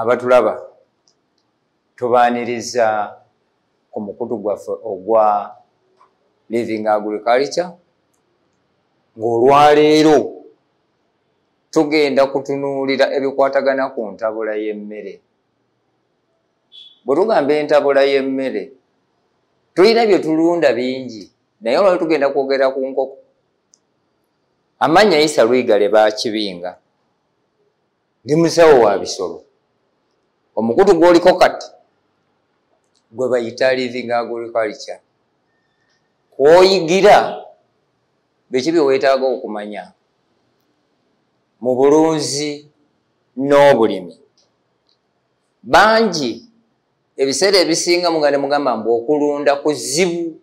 abatulaba tubaaniriza ku mukutu gwaffe ogwa living agriculture ng'olwaleero tugenda kutunuulira ebikwatagana ku ntabula y'emmere. Bwe tugamba entabula y'emmere tulina bye tulunda bingi naye olwaleero tugenda kwogera ku nkoko. Amannya Isa Luigare Bakibinga ndi musawo wa bisolo. Omukutu gw'oliko kati gwe bayita living agriculture. Kw'oyigira biki bye weetaaga okumanya mu bulunzi n'obulimi. Bangi ebiseera ebisinga mugande mugamba mbu okulunda kuzibu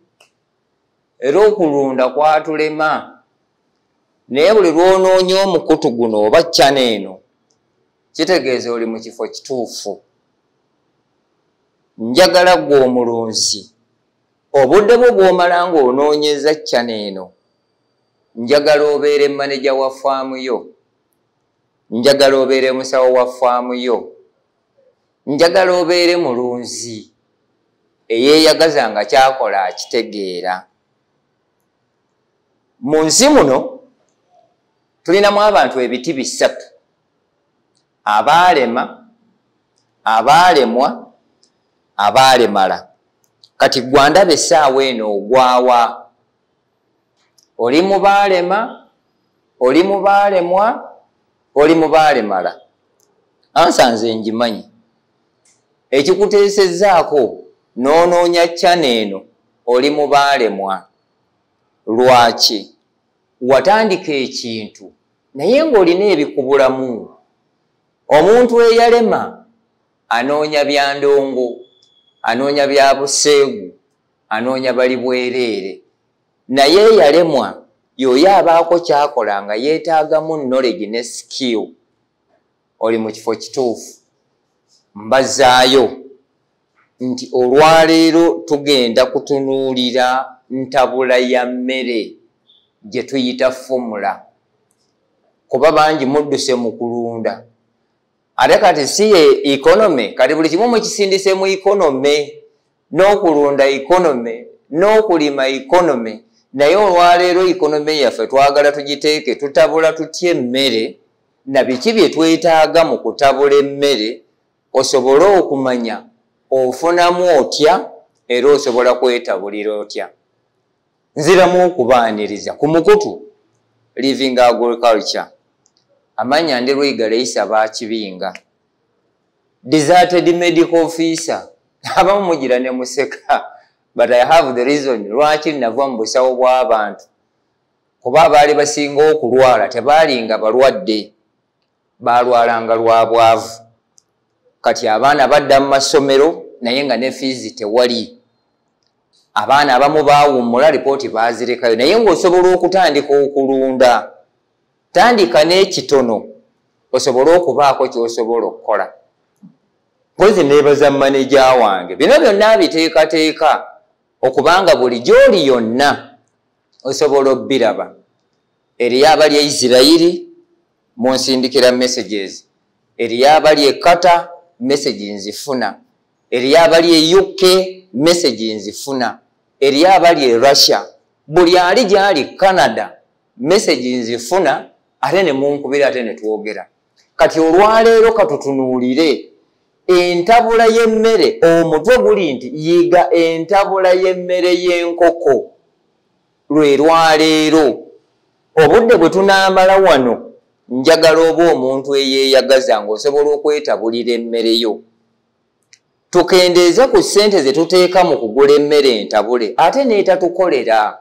era okulunda kwatulema, naye buli lw'onoonya omukutu guno oba ccana eno kitegeeza oli mu kifo kituufu. Njagala gwe omulunzi obudde bwo bw'omala ng'onoonyeza ccana eno, njagala obeere maneja wa faamu yo, njagala obeere musawo wa faamu yo, njagala obeere mulunzi eyeeyagaza nga kyakola akitegeera. Mu nsi muno tulinamu abantu ebiti bisatu: abaalema, abaalemwa, abaalemala. Kati gwandaba essaawa eno ogwawa? Oli mu baalema, oli mu baalemwa, oli mu baalemala? Ansa nze ngimanyi. Ekikuteesezzaako n'onoonya ccana eno oli mu baalemwa. Lwaki? Watandika ekintu naye ng'olina ebikubulamu. Omuntu eyalema anoonya bya ndongo, anoonya bya buseegu, anoonya bali bwereere. Naye eyalemwa y'oyo abaako kyakola nga yeetaagamu knowledge ne skill. Oli mu kifo kituufu. Mbazaayo nti olwaleero tugenda kutunuulira ntabula ya mmere gye tuyita formula. Kuba bangi mudduse mu kulunda. Ate kati si ye economy, kati buli kimu mukisindise mu economy, n'okulunda economy, n'okulima economy. Naye olwaleero economy yaffe twagala tugiteeke tutabula tutya emmere na biki bye twetaaga mu kutabula emmere, osobole okumanya ofunamu otya era osobola kwetabulira otya. Nziramu okubaaniriza ku mukutu living agriculture. Amanya ndi Luigare Isa Bakibinga, deserted medical officer. Abamu mugira ne museka, but I have the reason lwaki nava mu busawo bw'abantu. Kuba abaali basinga okulwala tebaalinga balwadde, baalwalanga lwa bwavu. Kati abaana badda mu masomero naye nga ne fees tewali. Abaana abamu baawummula lipooti baazirekayo, naye ng'osobola okutandika okulunda. Tandika n'ekitono osobole okubaako ky'osobola okukola. Mpozi neebaza maneja wange, bino byonna biteekateeka okubanga buli gy'oli yonna osobola obbiraba. Eriyo abali e Isirayiri munsindikira messages, eriyo abali e Qatar message nzifuna, eriyo abali e UK message nzifuna, eriyo abali e Russia, buli ali gy'ali Canada message nzifuna, ate ne munkubira ate ne twogera. Kati olwaleero katutunuulire entabula y'emmere. Omutwe guli nti yiga entabula y'emmere y'enkoko. Lwe lwaleero obudde bwe tunaamala wano njagala oba omuntu eyeeyagaza ng'osobola okwetabulira emmere yo. Tukendeeze ku ssente ze tuteeka mu kugula emmere entabule ate n'etatukolera.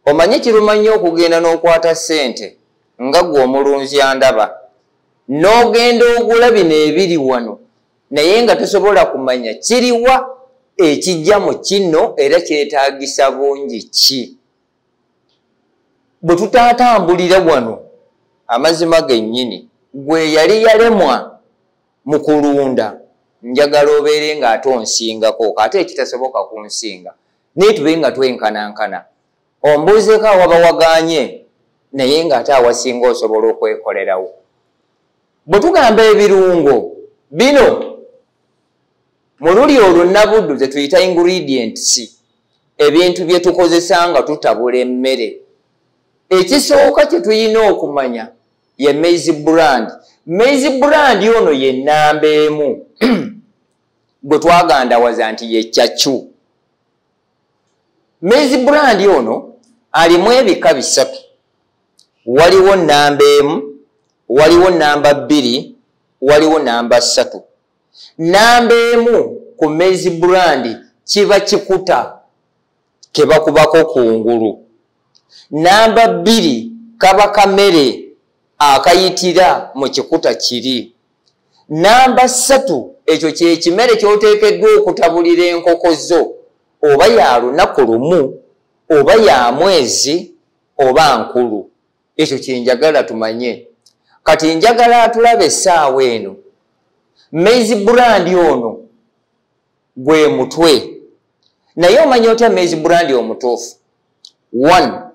Omanye kirumanye okugenda n'okwata ssente nga gwe omulunzi andaba n'ogenda ogula bino ebiri wano naye nga tosobola kumanya kiriwa ekijja mu kino era kyetaagisa bungi ki. Bwe tutaatambulira wano amazima gennyini gwe yali yalemwa mu kulunda njagala obeere ng'ate onsingako ate ekitasoboka kunsinga naye tube nga twenkanankana. Ombuuzeeko awaba waganye naye ng'ate awasinga osobola okwekolerawo. Bwe tugamba ebirungo bino mululi olunabuddu ze tuyita ingredients ebintu bye tukozesa nga tutabula emmere. Ekisooka kye tuyina okumanya ye maize brand. Maize brand ono ye nnamba emu gwe twagandawaza nti ye kyakyu. Maize brand ono alimu ebika bisatu. Waliwo nnamba emu, waliwo nnamba 2, waliwo nnamba 3. Nnamba emu ku maize brand kiba kikuta ke bakubako kungulu. Nnamba 2 kaba kamere akayitira mu kikuta kiri. Nnamba 3 ekyo kye kimere ky'oteekeddwa okutabulira enkoko zo, oba ya lunaku lumu, oba ya mwezi, oba nkulu. Ekyo kye njagala tumanye. Kati njagala atulabe essaawa eno. Maize brand ono gwe mutwe. Naye omanya otya maize brand omutuufu? 1.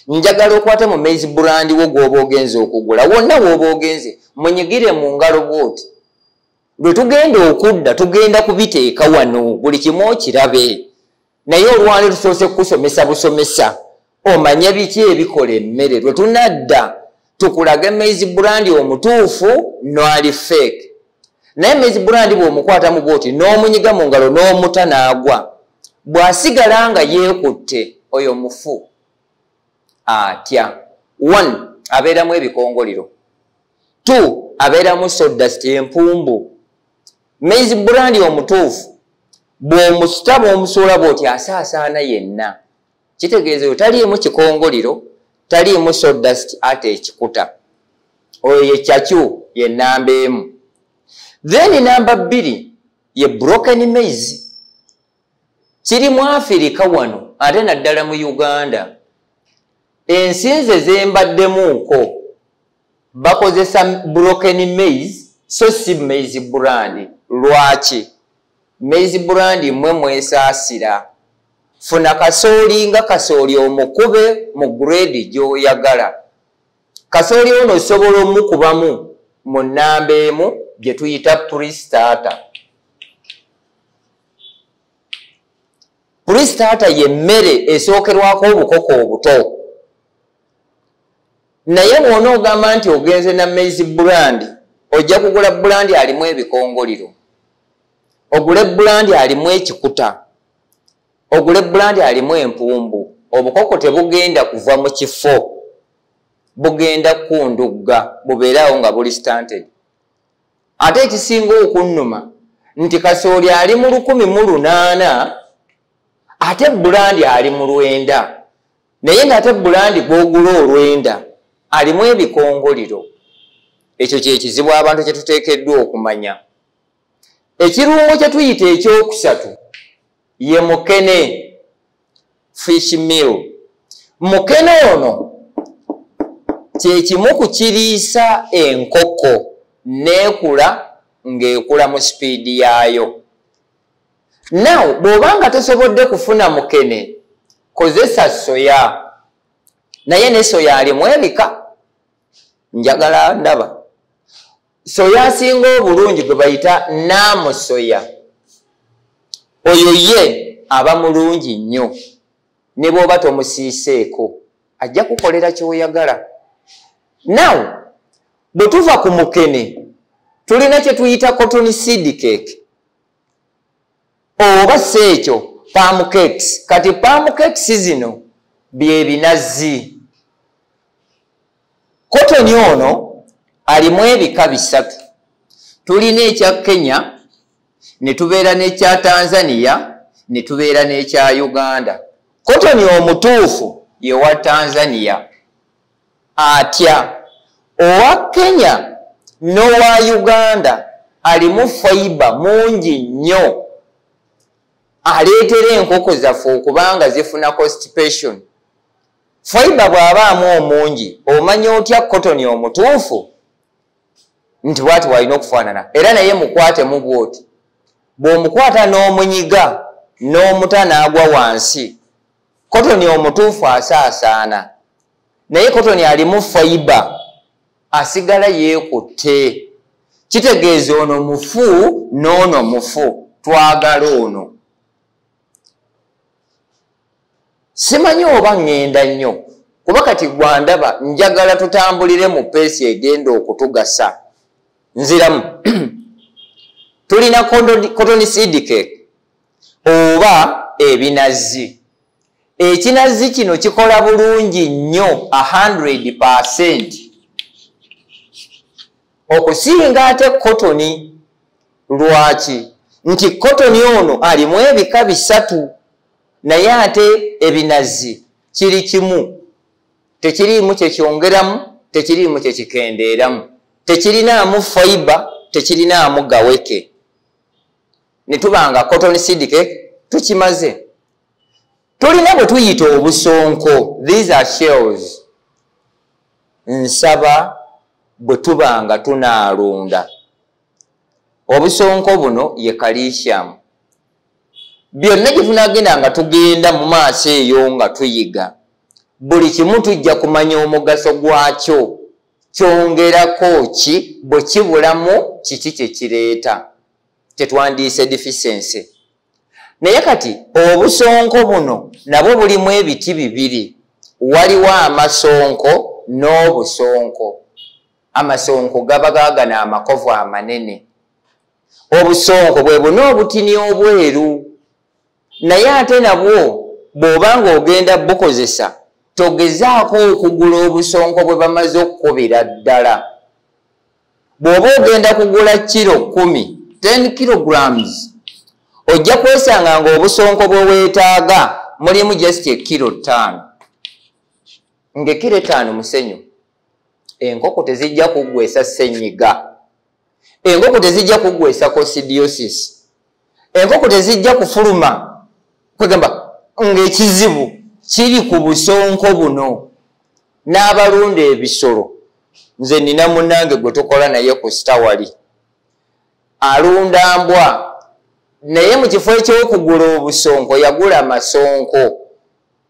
Njagala okwate mu maize brand wo gw'oba ogenze okugula. Wonna w'oba ogenze munyigire mu ngalo bw'oti. Bwe tugenda okudda tugenda kubiteeka wano buli kimu okirabe. Naye olwali tusoose kukusomesa busomesa omanye biki ebikola emmere. Lwe tunadda tukulage maize brand omutuufu n'ali fake. Naye maize brand bw'omukwata mu bw'oti n'omunyiga mu ngalo n'omuta n'agwa, bw'asigala nga yeekutte oyo mufu atya. 1. Abeeramu ebikongoliro. 2. Abeeramu sawdust empumbu. Maize brand omutuufu bw'omusuta bw'omusuula bw'oti asaasaana yenna. Kitegeeza yo taliimu kikongoliro, taliimu sawdust ate ekikuta. Oyo ye kyakyu ye nnamba emu. Then nnamba 2 ye broken maize. Kiri mu Afirika wano ate naddala mu Uganda. Ensinze zembaddemuuko bakozesa broken maize so si maize brand. Lwaki? Maize brand mmwe mwesaasira. Funa kasooli nga kasooli omukube mu grade gy'oyagala. Kasooli ono osobola omukubamu mu nnamba emu gye tuyita pre-starter. Pre-starter ye mmere esookerwako obukoko obuto. Naye bw'onoogamba nti ogenze na maize brand, ojja kugula brand alimu ebikongoliro, ogule brand alimu ekikuta, ogule brand alimu empumbu. Obukoko tebugenda kuva mu kifo, bugenda kundugga, bubeerawo nga buli stunted. Ate ekisinga okunnuma nti kasooli ali mu 108 ate brand ali mu 9, naye ng'ate brand gw'ogula 9 alimu ebikongoliro. Ekyo kye kizibu abantu kye tuteekeddwa okumanya. Ekirungo kye tuyita ekyokusatu ye mukene, fish meal. Mukene ono kye kimu ku kiriisa enkoko n'ekula ng'ekula mu sipiidi yaayo. Now bw'obanga tosobodde kufuna mukene, kozesa soya. Naye ne soya alimu ebika. Njagala ndaba soya asinga obulungi gwe bayita naamu soya. Oyo ye aba mulungi nnyo. Ne bw'oba tomusiiseeko ajja kukolera ky'oyagala. Now bwe tuva ku mukene tulina kye tuyita cotton seed cake oba si ekyo palm cakes. Kati palm cakes zino bye binazi. Cotton ono alimu ebika bisatu. Tulina ekya Kenya, ne tubeera n'ekya Tanzania, ne tubeera n'ekya Uganda. Cotton omutuufu ye wa Tanzania. Atya owa Kenya n'owa Uganda alimu fiber mungi nnyo, aleetera enkoko zaffe okubanga zifuna constipation. Fiber bw'abaamu omungi omanya otya cotton omutuufu nti bw'ati walina okufaanana. Era naye mukwatemu bw'oti. Bw'omukwata n'omunyiga n'omuta n'agwa wansi, cotton omutuufu asaasaana. Naye cotton alimu fiber asigala yeekutte. kitegeeza ono mufu n'ono mufu, twagala ono. Simanyi oba ŋŋenda nnyo kuba kati gwandaba njagala tutambulire mu peesi egenda okutugasa. Nziramu tulina cotton seed cake oba ebinazi. Ekinazi kino kikola bulungi nnyo 100% okusinga ate kotoni. Lwaki? Nti kotoni ono alimu ebika 3 naye ate ebinazi kiri kimu, tekiriimu kyekyongeramu, tekiriimu kyekikendeeramu, tekirinaamu fiber, tekirinaamu gaweke. Ne tubanga cotton seed cake tukimaze. Tulina bwe tuyita obusonko, these are shells. Nsaba bwe tubanga tunaalunda obusonko buno ye calcium. Byonna gye tunaagenda nga tugenda mu maaso eyo nga tuyiga, buli kimu tujja kumanya omugaso gwakyo, kyongerako ki, bwe kibulamu kiki kye kireeta, kyetwandiise deficiency. Naye kati obusonko buno nabwo bulimu ebiti 2, waliwo amasonko n'obusonko. Amasonko gaba gaagana amakovu amanene, obusonko bwe buno obutini obweru. Naye ate nabwo bw'obanga ogenda bukozesa togezaako okugula obusonko bwe bamaze okukubira ddala. Bw'oba ogenda kugula kilo 10, 10 kilograms, ojja kwesanga nga obusonko bwe weetaaga mulimu just kilo 5. Ng'ekilo 5 musenyu, enkoko tezijja kuggwesa ssenyiga, enkoko tezijja kuggwesa coccidiosis, enkoko tezijja kufuluma. Kwegamba ng'ekizibu kiri ku busonko buno. N'abalunda ebisolo, nze nina munnange gwe tukola naye ku sitawali, alunda mbwa, naye mu kifo eky'okugula obusonko yagula masonko.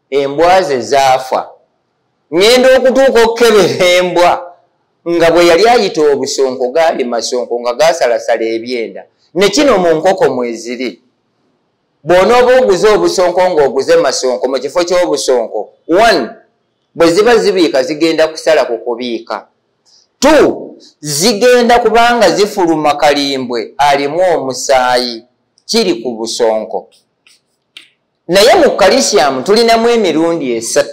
Embwa ze zaafa. Ngenda okutuuka okukebera embwa nga bwe yali ayita obusonko gaali masonko nga gaasalasala ebyenda. Ne kino mu nkoko mweziri. Bw'onooba oguze obusonko ng'oguze masonko mu kifo ky'obusonko, 1, bwe ziba zibiika zigenda kusala ku kubiika. 2, zigenda kubanga zifuluma kalimbwe alimu omusaayi, kiri ku busonko. Naye mu calcium tulinamu emirundi 3.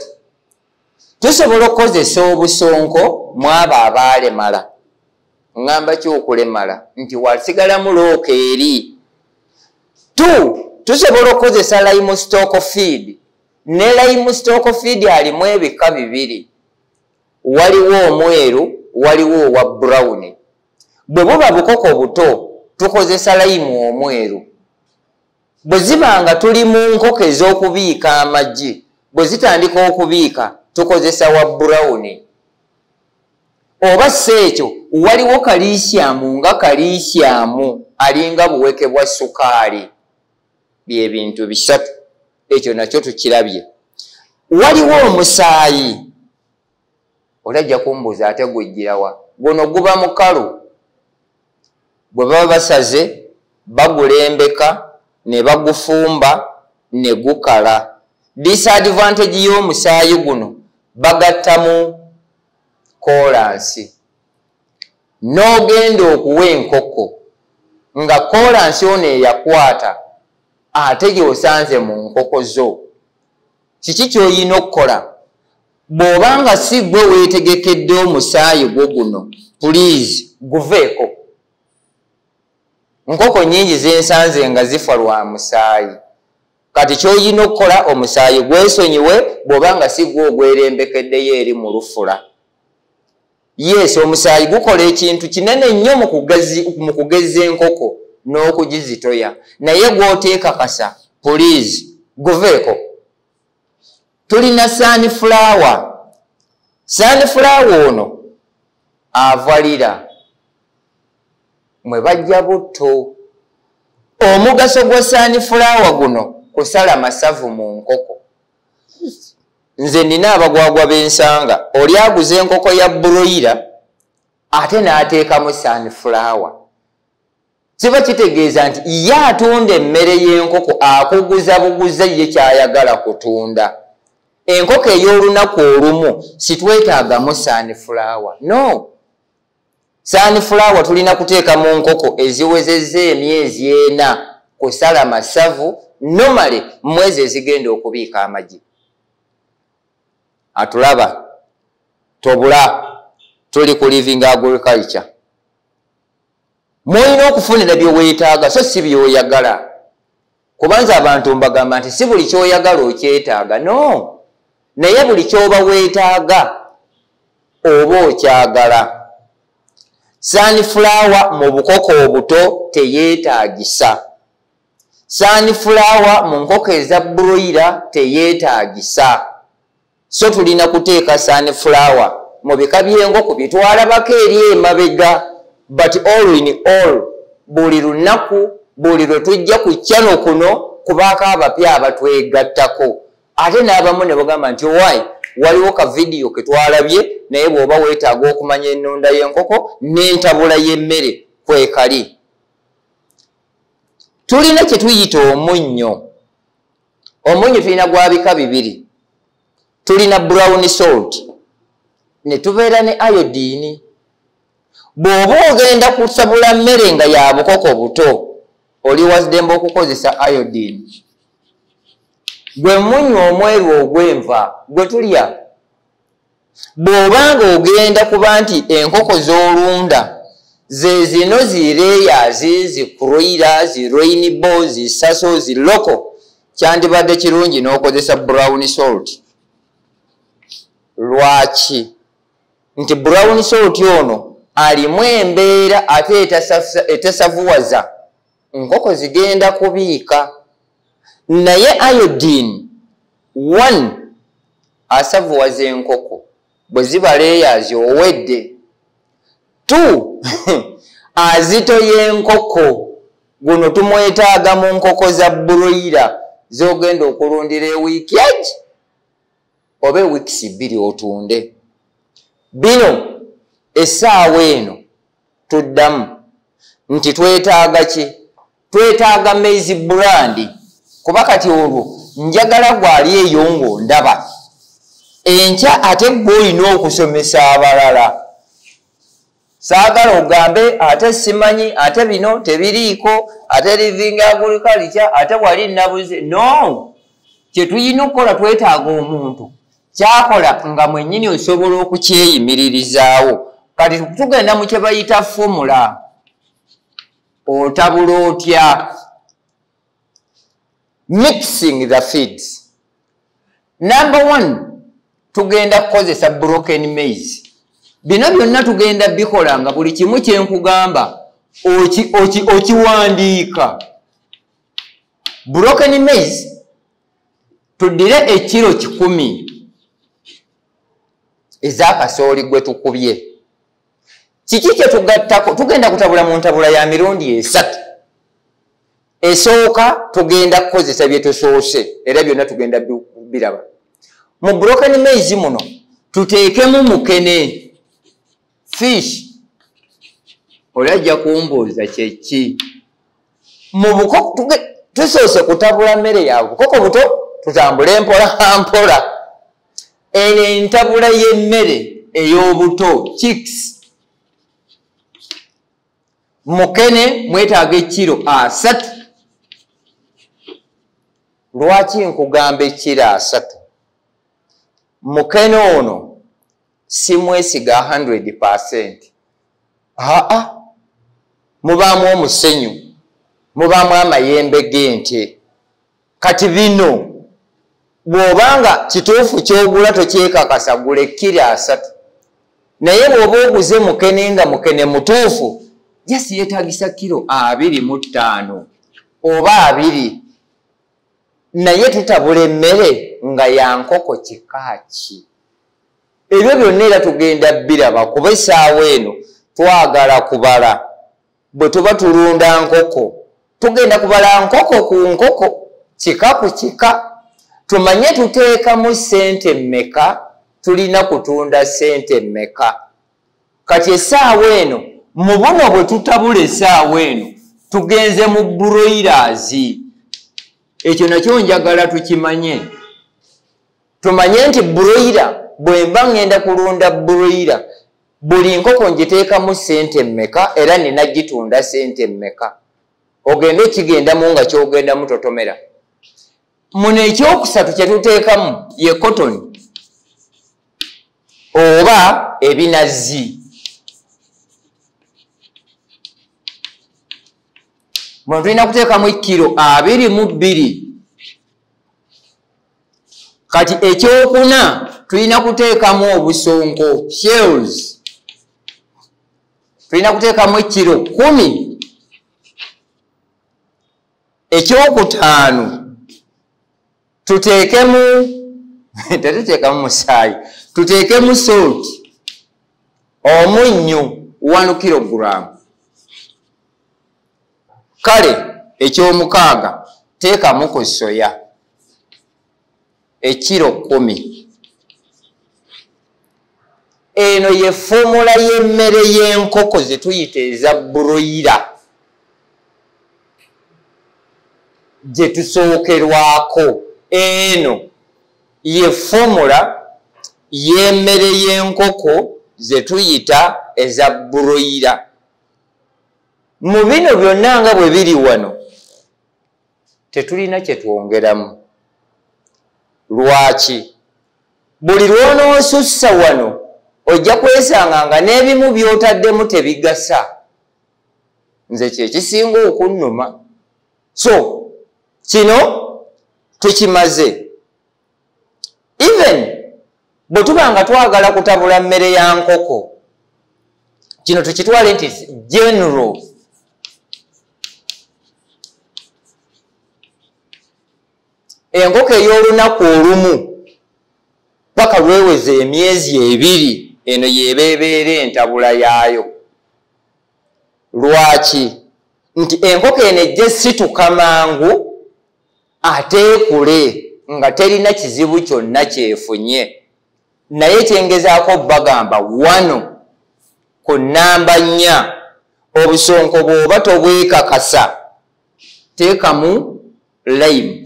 Tusobola okukozesa obusonko mu abo abaalemala. Ngamba ki okulemala? Nti wasigalamu looka eri. 2, tusobola okukozesa limestock feed. Ne limestock feed alimu ebika 2. Waliwo omweru, waliwo owa brown. Bwe buba bukoko buto tukozesa lime omweru. Bwe ziba nga tuli mu nkoko ez'okubiika amagi, bwe zitandika okubiika tukozesa wa brown. Oba seekyo waliwo calcium nga calcium alinga buweke bwa sukaali. Bye bintu 3. Ekyo nakyo tukirabye. Waliwo omusaayi. Olajja kumbuuza ate gujjirawa? Guno guba mukalu. Bwe baba basaze bagulembeka ne bagufumba ne gukala. Disadvantage y'omusaayi guno bagattamu kolansi. N'ogenda okuwa enkoko nga kolansi ono eyakwata ate gy'osanze mu nkoko zo, kiki ky'olina okukola? Bw'obanga si gwe weetegekedde omusaayi gwo guno, please guveeko. Nkoko nnyingi zensanze nga zifa lwa musaayi. Kati ky'olina okukola, omusaayi gwesonyiwe bw'obanga si gwe ogwerembekeddeyo eri mu lufula. Yes, omusaayi gukola ekintu kinene nnyo mu kugeza enkoko n'okugizitoya, naye gw'oteeka kasa, please guveeko. Tulina sunflower. Sunflower ono avalira. Mwe bajja butto. Omugaso gwa sunflower guno kusala masavu mu nkoko. Nze nina abagwagwa b'ensanga, oli aguze enkoko ya broiler ate n'ateekamu sunflower. kiba kitegeeza nti ye atunda emmere y'enkoko akuguza buguza ye kyayagala kutunda. Enkoko ey'olunaku olumu sitwetaagamu sunflower. No. Sunflower tulina kuteeka mu nkoko eziwezezza emyezi 4 kusala masavu normally mwezi ezigenda okubiika amagi. Atulaba tobula tuli ku living agriculture. Mulina okufunira byeweetaaga so si byoyagala. Kubanza abantu mbagamba nti si buli kyoyagala okyetaaga. No. Naye buli kyoba weetaaga oba okyagala. Sunflower mu bukoko obuto teyeetaagisa. Sunflower mu nkoko eza broiler teyeetaagisa. So tulina kuteeka sunflower mu bika by'enkoko bitwalabako eri emabega. But all in all, buli lunaku buli lwe tujja ku channel kuno kubaako abapya abatwegattako. Ate n'abamu ne bagamba nti waliwo ka video ke twalabye naye bw'oba weetaaga okumanya ennonda y'enkoko n'entabula y'emmere kwekali. Tulina kye tuyita omunnyo. Omunnyo tulina gwa bika bibiri. Tulina brown salt ne tubeera ne iodine. Bw'oba ogenda kusabula mmere nga ya bukoko buto oli wazdemba okukozesa iodine. Gwe munnyo omweru ogw'enva gwe tulya. Bw'obanga ogenda kuba nti enkoko z'olunda ze zino zireyazi zi Kroilers, rainbow, zi Sasso, zi loko, kyandibadde kirungi n'okozesa brown salt. Lwaki? Nti brown salt ono alimu embeera ate etasavuwaza nkoko zigenda kubiika. Naye iodine 1 asavuwaza enkoko bwe ziba layers owedde. 2 azitoya enkoko guno tumwetaaga mu nkoko za broiler zogenda okulundira ewiiki egi oba ewiikisi 2 otunde. Bino essaawa eno tuddamu nti twetaaga ki? Twetaaga maize brand. Kuba kati olwo njagala gwali eyo ng'ondaba. Enkya ate gwe olina okusomesa abalala. Saagala ogambe ate simanyi ate bino tebiriiko ate living agriculture ate wali nabuze. No. Kye tuyina okukola twetaaga omuntu kyakola nga mwennyini osobola okukyeyimirizaawo. Kati tugenda mu kye bayita formula. Otabula otya? Mixing the feeds. Number 1, tugenda kukozesa broken maize. Bino byonna tugenda bikola nga buli kimu kye nkugamba okiwandiika. Broken maize tuddire ekiro 100 ez'akasooli gwe tukubye. Kiki kye tugattako? Tugenda kutabula mu ntabula ya mirundi 3. Esooka tugenda kukozesa bye tusoose era byonna tugenda biraba. Mu broken maize muno tuteekemu mukene fish. Olajja kumbuuza kyeki? Mu bukoko tusoose kutabula mmere ya bukoko buto tutambule mpola mpola. Eno entabula y'emmere ey'obuto chicks. Mukene mwetaaga ekiro 3. Lwaki nkugamba ekiro 3? Mukene ono si mwesiga 100%. Mubaamu omusenyu, mubaamu amayembe g'ente. Kati bino bw'obanga kituufu ky'ogula tokyekakasa gula ekiro 3. Naye bw'oba oguze mukene nga mukene mutuufu jasi yeetagisa kilo 25 oba 2. Naye tutabula emmere nga ya nkoko kikaaki. Ebyo byonna era tugenda biraba kuba essaawa eno twagala kubala. Bwe tuba tulunda nkoko tugenda kubala nkoko ku nkoko, kika ku kika. Tumanye tuteekamu ssente mmeka, tulina kutunda ssente mmeka. Kati essaawa eno mu buno bwe tutabula essaawa eno tugenze mu broilers. Ekyo nakyo njagala tukimanye. Tumanye nti broiler bwe mba ngenda kulunda broiler buli nkoko ngiteekamu ssente mmeka era nina gitunda ssente mmeka. Ogenda okigendamu nga kyogendamu totomera. Muno ekyokusatu kye tuteekamu ye cotton oba ebinazi. Muno tulina kuteekamu kilo 22. Kati ekyokuna tulina kuteekamu obusonko shells. Tulina kuteekamu kilo 10. Ekyokutaano tuteekemu tetuteekamu musaayi, tuteekemu salt omunnyo 1 kilogram. Kale ekyomukaaga teekamu ku soya ekiro 10. Eno ye formula y'emmere y'enkoko ze tuyita eza broiler gye tusookerwako. Eno ye formula y'emmere y'enkoko ze tuyita eza broiler. Mu bino byonna nga bwe biri wano tetulina kye twongeramu. Lwaki? Buli lw'onoosussa wano ojja kwesanga nga n'ebimu by'otaddemu tebigasa. Nze kye kisinga okunnuma. So kino tukimaze. Even bwe tuba nga twagala kutabula mmere ya nkoko, kino tukitwale nti general. Enkoko ey'olunaku olumu paka lweweze emyezi 2, eno yebeebeera entabula yaayo. Lwaki? Nti enkoko eno ejja situka mangu ate ekule nga terina kizibu kyonna kyefunye. Naye kyengezaako bagamba 1 ku namba 4 obusonko bw'oba tobwekakasa teekamu lime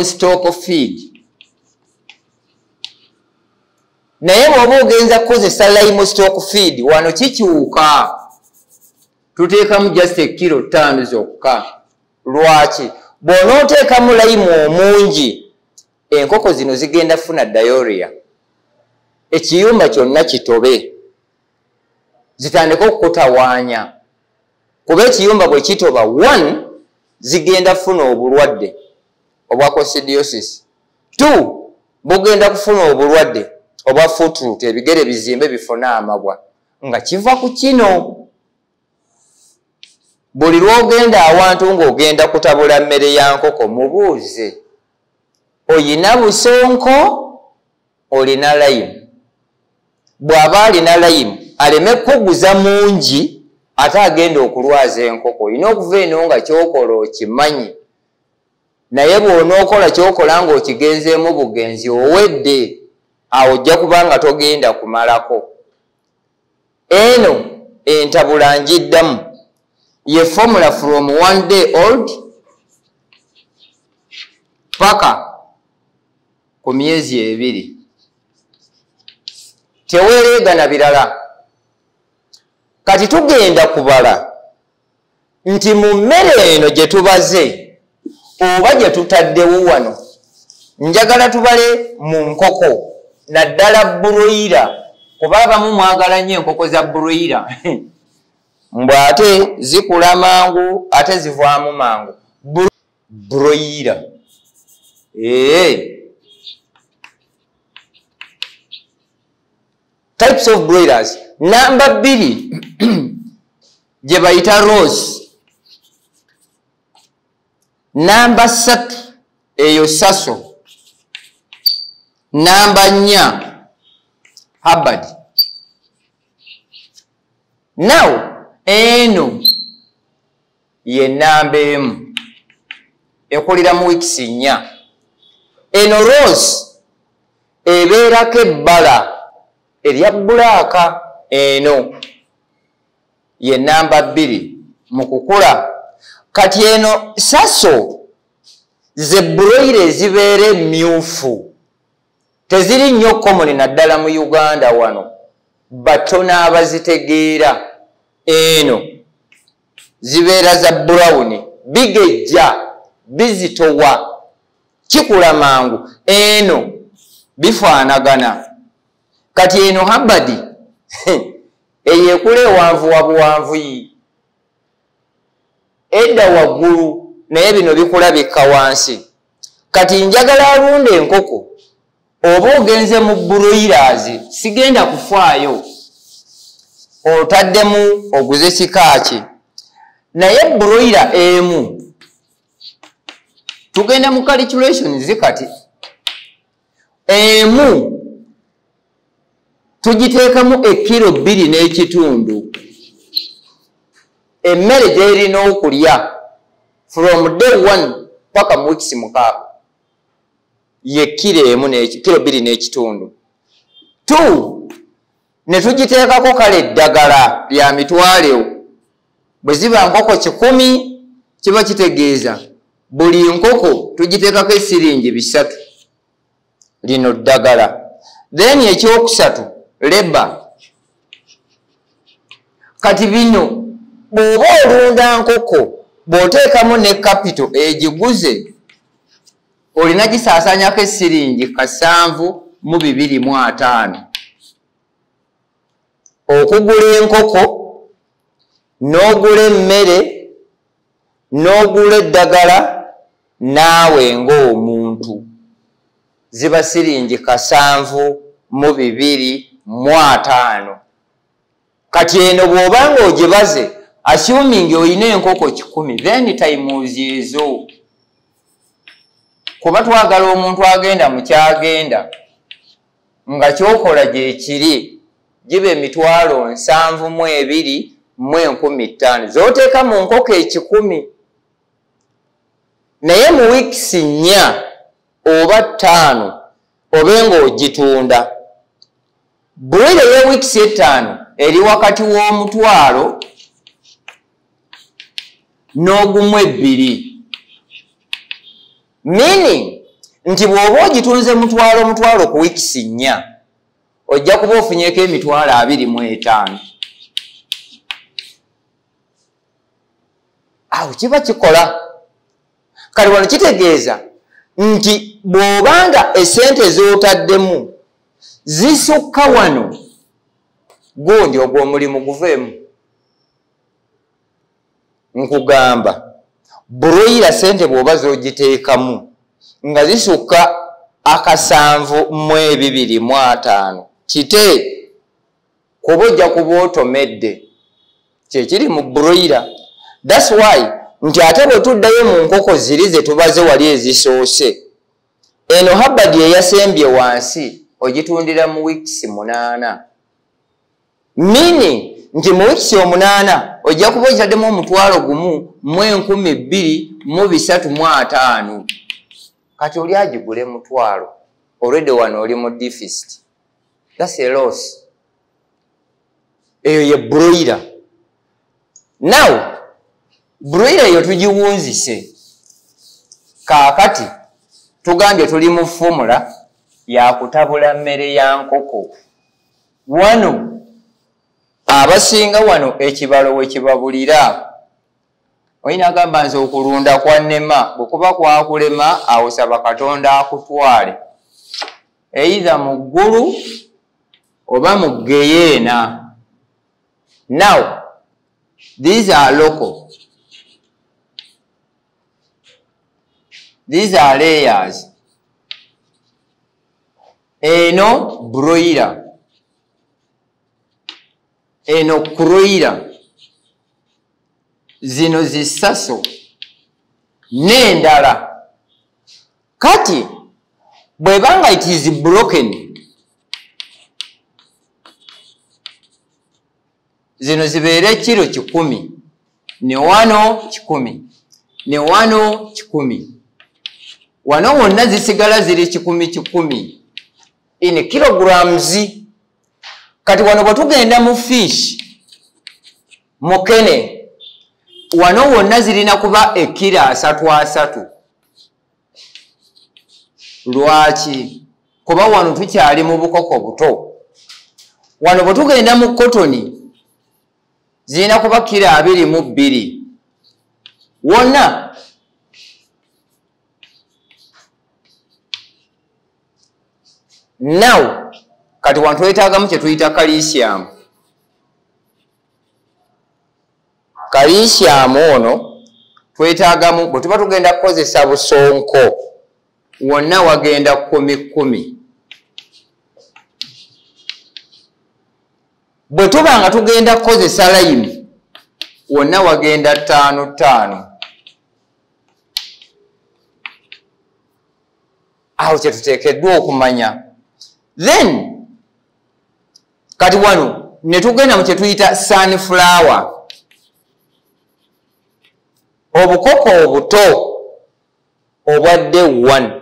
stock feed. Naye bw'oba ogenza kukozesa lime stock feed wano kikyuka, tuteekamu just kilo 5 zokka. Lwaki? Bw'onooteekamu lime omungi enkoko zino zigenda funa diarrhea, ekiyumba kyonna kitobe, zitandika okukutawaanya. Kuba ekiyumba bwe kitoba 1 zigenda funa obulwadde obwa coccidiosis. 2 bugenda kufuna obulwadde obwa foot rot, ebigere bizimbe bifuna amabwa, nga kiva ku kino. Buli lw'ogenda awantu ng'ogenda kutabula mmere ya nkoko mubuuze, oyina busonko, olina lime? Bw'aba alina lime aleme kuguza mungi ate agenda okulwaza enkoko. Olina okuva eno nga kyokola okimanyi. Naye bw'onookola kyokola ng'okigenzeemu bugenzi owedde, awo ojja kuba nga togenda kumalako. Eno entabula njiddamu ye formula from 1 day old paka ku myezi 2. Teweereegana birala. Kati tugenda kubala nti mu mmere eno gye tubaze oba gye tutaddewo wano, njagala tubale mu nkoko naddala broiler, kuba abamu mwagala nnyo enkoko za broiler mbwe ate zikula mangu ate zivaamu mangu. Broiler types of broilers. Number 2 gye bayita rose. Number 3 eyo Sasso. Number 4 Hubbard. Now eno ye namba 1 ekulira mu weeks 4. Eno rose ebeerako ebbala erya bbulaaka. Eno ye namba 2 mu kukula. Kati eno Sasso ze broilers zibeere mmyufu. Teziri nnyo common naddala mu Uganda wano. Batono abazitegeera. Eno zibeera za brown, bigejja, bizitowa, kikula mangu. Eno bifaanagana. Kati eno habadi eyekula ewanvu wa buwanvu yi. Edda waggulu naye bino bikulabika wansi. Kati njagala alunda enkoko oba ogenze mu Broilers sigenda kufaayo otaddemu oguze kikaaki. Naye broiler emu tugenda mu calculations kati emu tugiteekamu ekilo 2 n'ekitundu. Emmere gy'erina okulya from day 1 paka mu weeks 6 ye kilo emu kilo 2 n'ekitundu. 2 ne tugiteekako kale eddagala lya mitwalo. Bwe ziba nkoko 10 kiba kitegeeza buli nkoko tugiteekako esiringi 3 lino ddagala. Then ekyokusatu leba. Kati bino bw'oba olunda nkoko bw'oteekamu ne capital egiguze olina gisaasanyako esiringi 7,250 okugula enkoko n'ogula emmere n'ogula eddagala naawe ng'omuntu ziba siringi 7,250. Kati eno bw'obanga ogibaze assuming oyina enkoko 10 then times ezo. Kuba twagala omuntu agenda mu kyagenda nga kyokola gye kiri gibe emitwalo 7,250 z'oteeka mu nkoko 10. Naye mu weeks 4 oba 5 obenga ogitunda. Broiler ye weeks 5 eri wakati w'omutwalo n'ogumu 2. Meaning nti bw'oba ogitunze mutwalo ku weeks 4 ojja kuba ofunyeeko emitwalo 25. Awo kiba kikola. Kale wano kitegeeza nti bw'obanga esente z'otaddemu zisukka wano gundi ogwo omulimu guveemu. Nkugamba broiler sente bw'oba z'ogiteekamu nga zisukka 7,250 kite kuba ojja kuba otomedde kyekiri mu broiler. That's why nti ate bwe tuddayo mu nkoko ziri ze tubaze wali ezisoose eno habadi eyasembye wansi ogitundira mu weeks 8. Meaning nti mu weeks 8 ojja kuba ogitaddemu omutwalo gumu 1,235. Kati oli agigule mutwalo already wano oli mu deficit. That's a loss. Eyo ye broiler. Now broiler yo tugiwunzise kaakati tugambye tuli mu formula ya kutabula mmere ya nkoko. Wano abasinga wano ekibalo we kibabulira oyina agamba nze okulunda kwa nnema bwe kuba kwakulema awo saba Katonda akutwale either mu ggulu oba mu geyeena. Now these are local. These are layers. Eno broiler. Eno Kroilers. Zino zi Sasso. Nendada. Kati bwebanga it is broken. Zino zibeere kilo 10. Ne wano 10. Ne wano 10. Wano wonna zisigala ziri 10 in kilograms. Kati wano bwe tugenda mu fish mukene wano wonna zirina kuba ekiro 3 lwaki kuba wano tukyali mu bukoko buto wano bwe tugenda mu kotoni zirina kuba kiro 22 wonna now kati wantu wetagamu kye tuyita calcium ono twetagamu bwe tuba tugenda kukozesa busonko wonna wagenda 10 bwe tuba nga tugenda kukozesa lime wonna wagenda 5 awo kye tuteekeddwa okumanya then kati wano ne tugenda mu kye tuyita sunflower obukoko obuto obwadde 1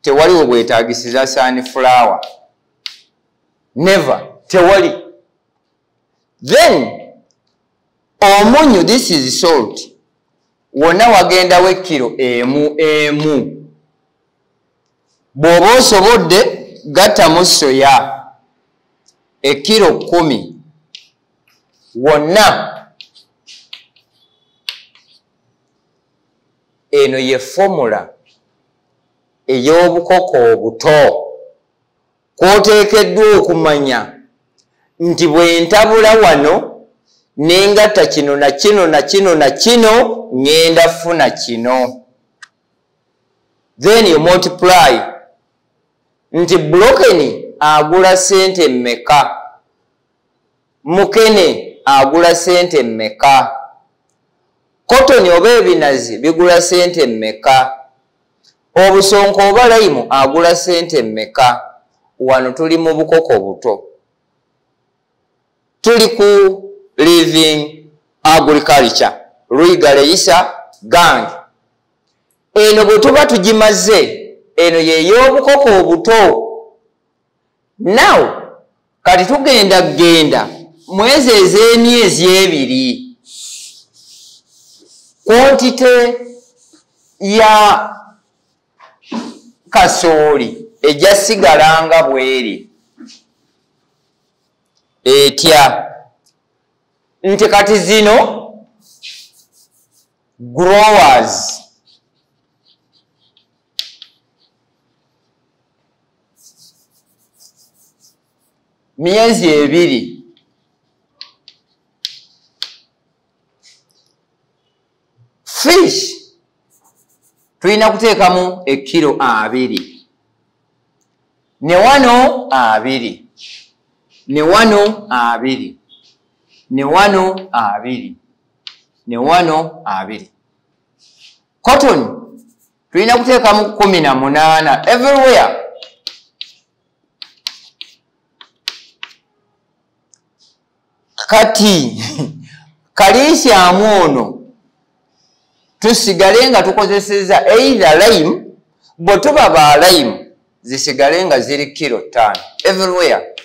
tewaliwo bwetagisiza sunflower never tewali then omunyu this is salt wonna wagendawo ekiro emu bw'oba osobodde gattamu soya ekiro 10 wonna eno ye formula ey'obukoko obuto kwoteekeddwa okumanya nti bwe ntabula wano nengatta kino na kino na kino na kino ngenda funa kino then you multiply nti brokeni agula sente mmeka mukene agula sente mmeka kotoni oba ebinazi bigula sente mmeka obusonko oba layimu agula sente mmeka wano tuli mu bukoko buto tuli ku living agriculture luigare isa gangi eno bwe tuba tugimaze eno yey'obukoko obuto now kati tugenda mwezi ez'emyezi 2 quantity ya kasooli ejasigalanga bweri etya nti kati zino growers myezi 2 fish tulina kuteekamu ekiro 2 ne wano 2 ne wano 2 ne wano 2 ne wano 2 cotton tulina kuteekamu 18 everywhere kati kalisyamu ono tusigale nga tukozeseza either lime bwe tuba ba lime zisigale nga ziri kilo 5 everywhere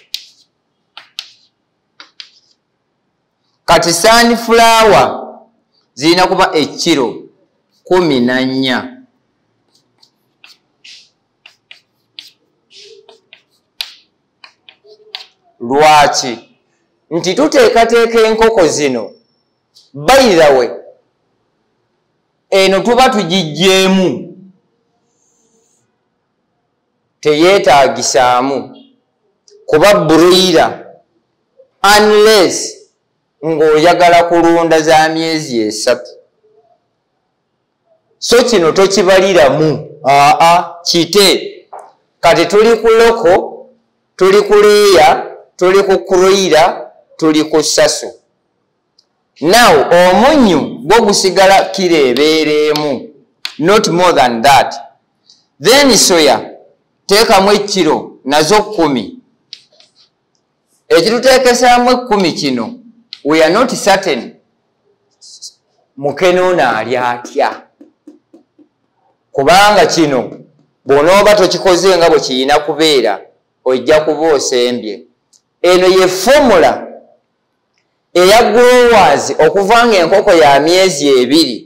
kati sunflower zirina kuba ekiro 14 lwaki nti tuteekateeka enkoko zino by the way eno tuba tugijjeemu teyeetaagisaamu kuba broiler unless ng'oyagala kulunda za myezi 3 so kino tokibaliramu kite kati tuli ku loko tuli ku leya tuli ku kroiler tuli ku Sasso now omunyu gwo gusigala kilo ebeereemu not more than that then soya teekamu ekiro nazo 10 ekituteekesaamu 10 kino we are not certain mukene ono ali atya kubanga kino bw'onooba tokikoze nga bwe kirina kubeera ojja kuba osembye eno ye formula eya growers okuva ng'enkoko ya myezi 2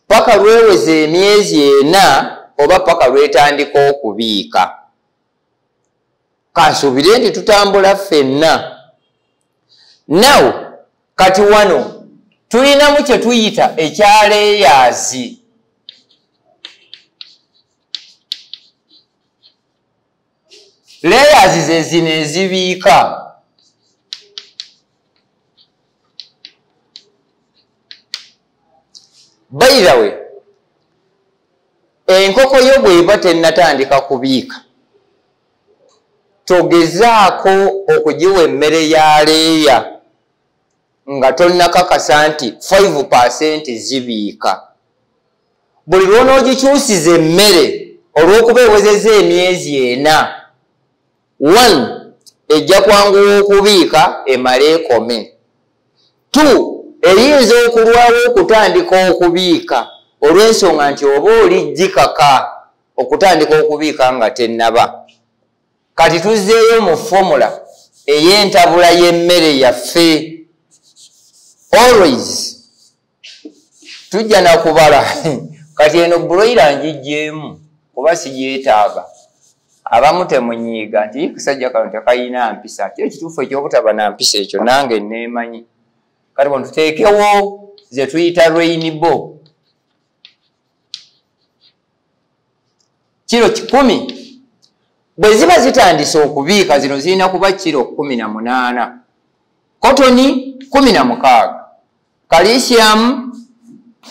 paka lweweza emyezi 4 oba paka lwetandika okubiika. Kansuubire nti tutambula ffenna. Now kati wano tulinamu kye tuyita ekya layers. Layers ze zino ezibiika. By the way, enkoko yo bw'eba tennatandika kubiika, togezaako okugiwa emmere ya leeya nga tonnakakasa nti 5% zibiika. Buli lw'onoogikyusiza emmere olw'okuba ewezezza emyezi 4, 1 ejja kwanguwa okubiika emale ekome. 2 eyinza okulwawo okutandika okubiika olw'ensonga nti oba oli gikaka okutandika okubiika nga tennaba. Kati tuzzeeyo mu formula ey'entabula y'emmere yaffe. Always tujja nakubala kati eno broiler ngijjeemu kuba sigyetaaga. Abamu temunyiiga nti kusajja kano tekayina mpisa. Kyo ekituufu eky'obutaba na mpisa ekyo nange neemanyi. Kati wano tuteekewo ze tuyita rainbow. Kiro 10 bwe ziba zitandise okubiika zino zirina kuba kiro 18, kotoni 16, calcium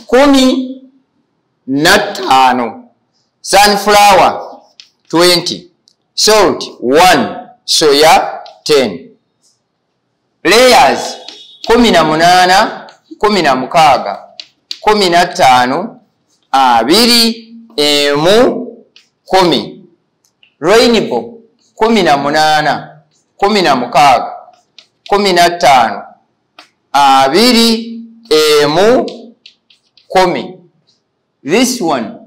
15, sunflower 20, salt 1, soya 10. Layers 18, 16, 15, 2, 1, 10. Rainbow 18, 16, 15, 2, 1, 10. This one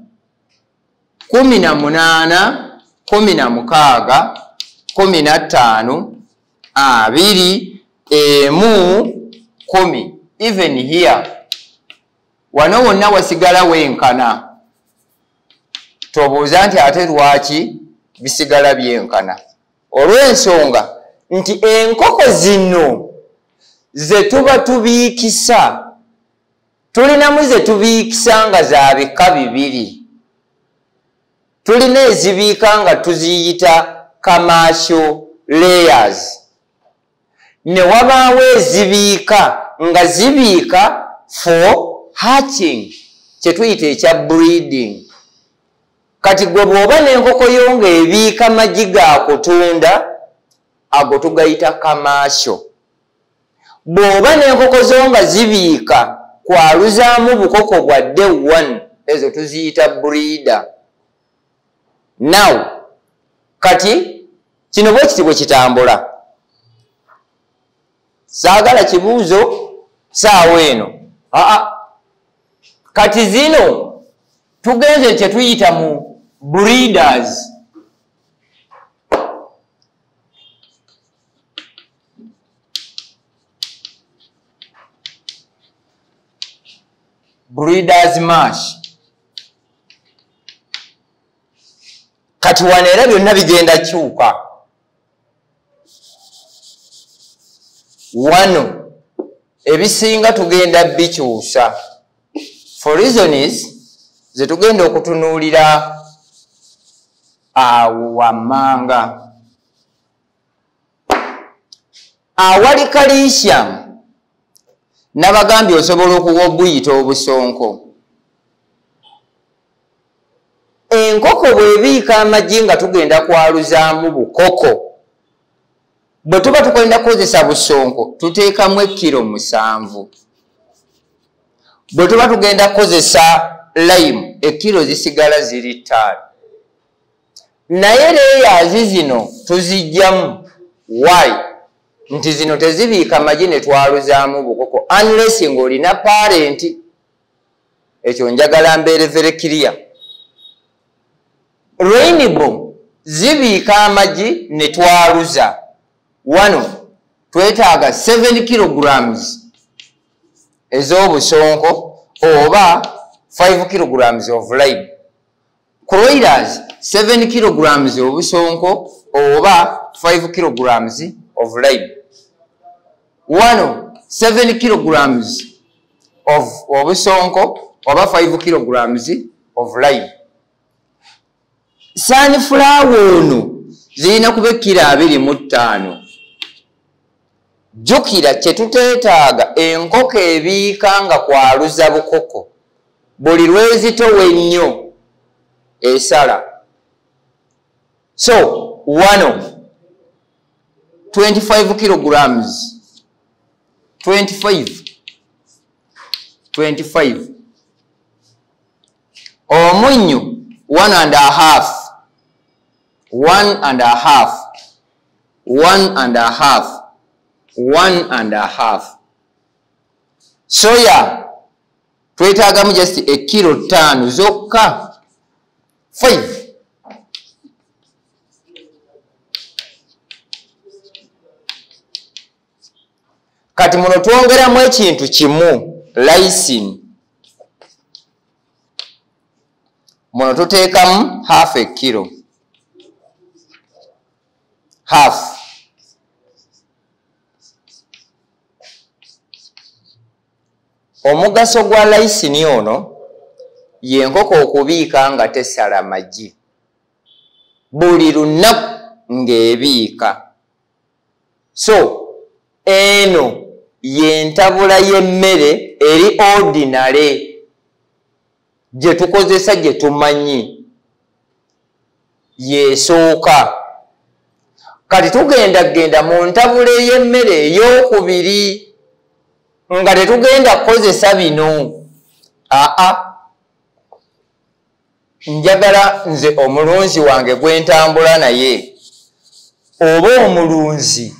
18, 16, 15, 2, 1, 10. Even here wano wonna wasigala wenkana. Tobuuza nti ate lwaki bisigala byenkana. Olw'ensonga nti enkoko zino ze tuba tubiikisa, tulinamu ze tubiikisa nga za bika 2. Tulina ezibiika nga tuziyita commercial layers, ne wabaawo ezibiika nga zibiika for hatching, kye tuyita ekya breeding. Kati gwe bw'oba n'enkoko yo ng'ebiika magi ga kutunda, ago tugayita commercial. Bw'oba n'enkoko zo nga zibiika kwaluzaamu bukoko bwa day 1, ezo tuziyita breeder. Now kati kino bwe kiti bwe kitambula. Saagala kibuuzo saawa eno. Kati zino tugenze kye tuyita mu breeders. Breeders mash. Kati wano era byonna bigenda kyuka. Wano ebisinga tugenda bikyusa. For reasons ze tugenda okutunuulira awo wammanga. Awali calcium nabagambye osobola okuwa obuyita obusonko. Enkoko bw'ebiika amagi nga tugenda kwaluzaamu bukoko, bwe tuba tugenda kukozesa busonko tuteekamu kilo 7. Bwe tuba tugenda kukozesa lime ekilo zisigala ziri 5. Naye layers zino tuzijjamu. Why? Nti zino tezibiika magi ne twaluzaamu bukoko unless ng'olina parent. Ekyo njagala mbeere very clear. Rainbow zibiika amagi ne twaluza. Wano twetaaga 7 kilograms ez'obusonko oba 5 kilograms of lime. Kroilers 7 kilograms obusonko oba 5 kilograms of lime. Wano 7 kilograms of obusonko oba 5 kilograms of lime. Sunflower ono zirina kuba kilo 25. Jjukira kye tuteetaaga enkoko ebiika nga kwaluza bukoko. Buli lwezitowa ennyo esala. So wano 25 kilograms 25 omunyu 1.5 soya twetaagamu just kilo 5 zokka 5. Kati muno twongeramu ekintu kimu, lysine. Muno tuteekamu half a kilo. Half. Omugaso gwa lysine ono y'enkoko okubiika nga tesala magi. Buli lunaku ng'ebiika. So eno y'entabula y'emmere eri ordinary gye tukozesa gye tumanyi y'esooka. Kati tugenda mu ntabula ey'emmere ey'okubiri nga tetugenda kukozesa bino. Njagala nze omulunzi wange gwe ntambula naye oba omulunzi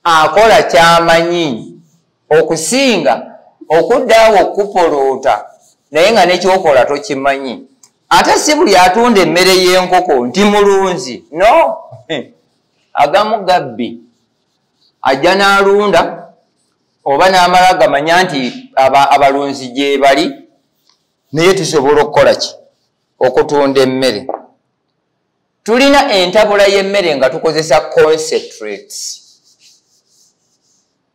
akola kyamanyi okusinga okuddaawo okupoloota naye nga nekyokola tokimanyi. Ate si buli atunda emmere y'enkoko nti mulunzi. No. Agamu gabbi ajja n'alunda oba n'amala gamanya nti abalunzi gye bali naye tusobola okukola ki? Okutunda emmere. Tulina entabula y'emmere nga tukozesa concentrates.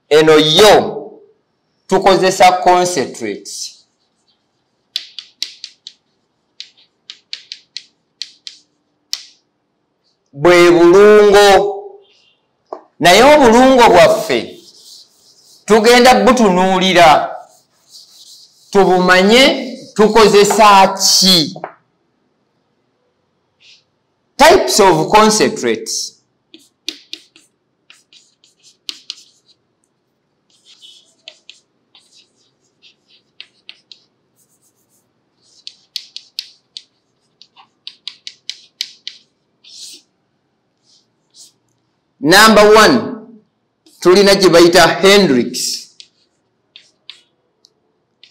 Eno yo tukozesa concentrates. Bwe bulungo. Naye obulungo bwaffe tugenda butunuulira tubumanye tukozesa ki. Types of concentrates. Number 1 tulina gye bayita Hendrix.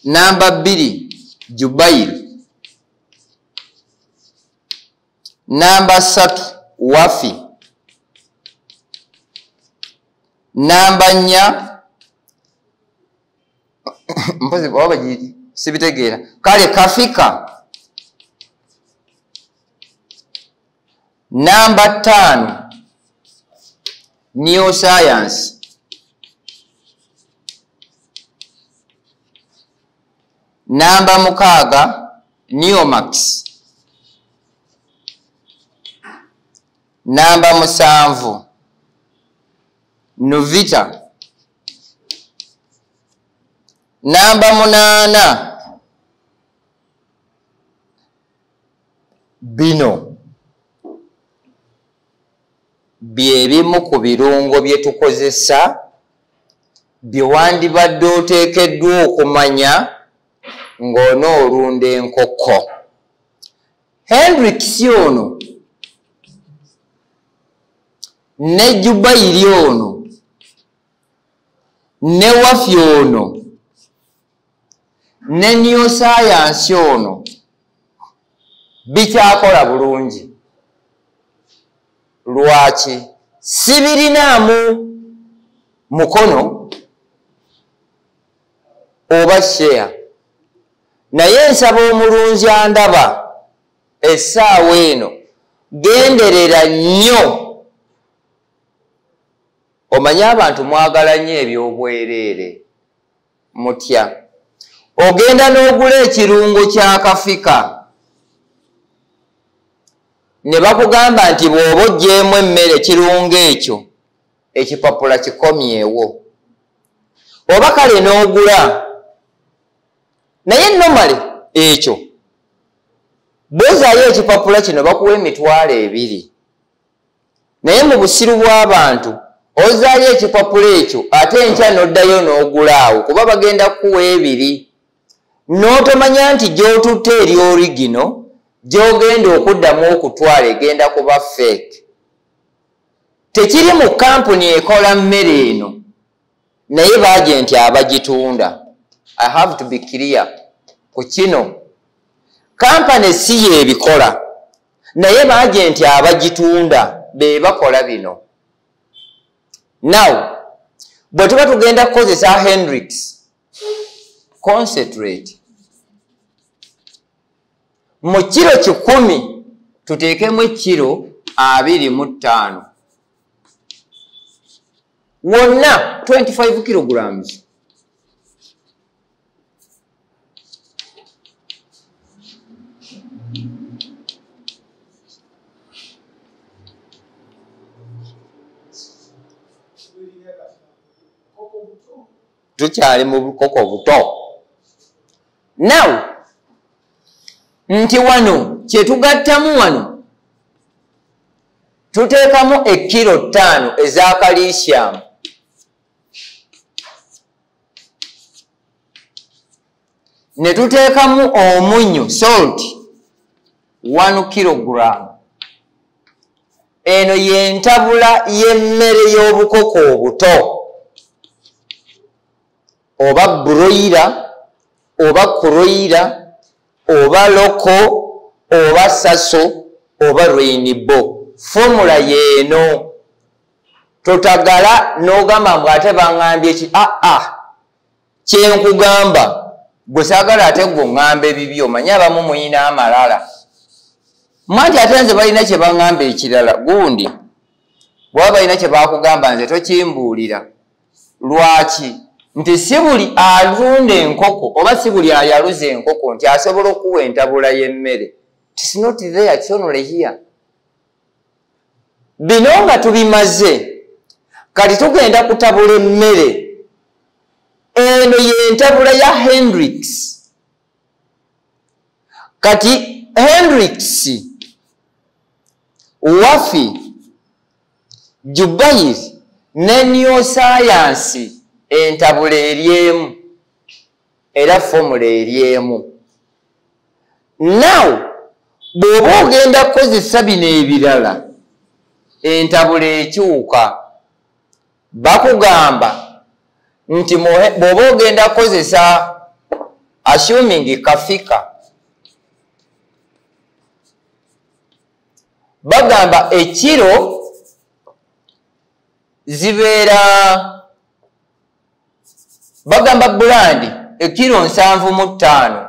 Number 2 Jubail. Number 3 Wafi. Number 4 mpozi baba giri sibitegeera kale Kafika. Number 5 Neoscience. Number 6 Neomax. Number 7 Novita. Number 8 Bino. Byebimu ku birungo bye tukozesa bye wandibadde oteekeddwa okumanya ng'onoolunda enkoko. Hendrix ono ne Jubaili ono ne Wafi ono ne Neoscience ono bikyakola bulungi. Lwaki? Sibirinaamu mukono oba share. Naye nsaba omulunzi andaba essaawa eno genderera nnyo. Omanyi abantu mwagala nnyo ebyobwereere mutya. Ogenda n'ogula ekirungo kya kafika ne bakugamba nti bw'oba oggyeemu emmere ekirungo ekyo ekipapula kikomyewo. Oba kale n'ogula naye normally ekyo bwozaayo ekipapula kino bakuwa $2. Naye mu busiru bw'abantu ozaayo ekipapula ekyo ate enkya n'oddayo n'ogulaawo kuba bagenda kukuwa $2. N'otomanya nti gy'otutte eri origino gy'ogenda okuddamu okutwala egenda kuba fake. Tekiri mu kampuni ekola mmere eno naye baagenti abagitunda. I have to be clear ku kino. Kampani si y'ebikola naye baagenti abagitunda be bakola bino. Now bwe tuba tugenda kukozesa Hendrix concentrate mu kiro 100 tuteekemu ekiro 25 wonna 25 kilograms. Tukyali mu bukoko buto. Now nti wano kyetugattamu wano tuteekamu ekiro 5 eza calcium. Ne tuteekamu omunyu salt 1 kilogram. Eno y'entabula y'emmere y'obukoko obuto. Oba broiler, oba kroiler, oba loko, oba sasso, oba rainbow. Formula yeeno. Totagala n'ogamba mbu ate baŋŋambye ki kyenkugamba gwe saagala ate gwe ŋŋamba ebibyo. Omanyi abamu muyina amalala. Mwanti ate nze balina kye baŋŋamba ekirala gundi. Bwaba balina kye bakugamba nze tokimbuulira. Lwaki? Nti si buli alunda enkoko oba si buli ayaluza enkoko nti asobola okuwa entabula y'emmere. It's not there, it's only here. Bino nga tubimaze kati tugenda kutabula emmere. Eno y'entabula ya Hendrix. Kati Hendrix waffe Gy'ebatabulamu ne neoscience entabula eryemu era formula eryemu. Now bw'oba ogenda kukozesa bino ebirala entabula ekyuka. Bakugamba nti bw'oba ogenda kukozesa assuming kafika bagamba ekiro zibeera bagamba brand ekiro 75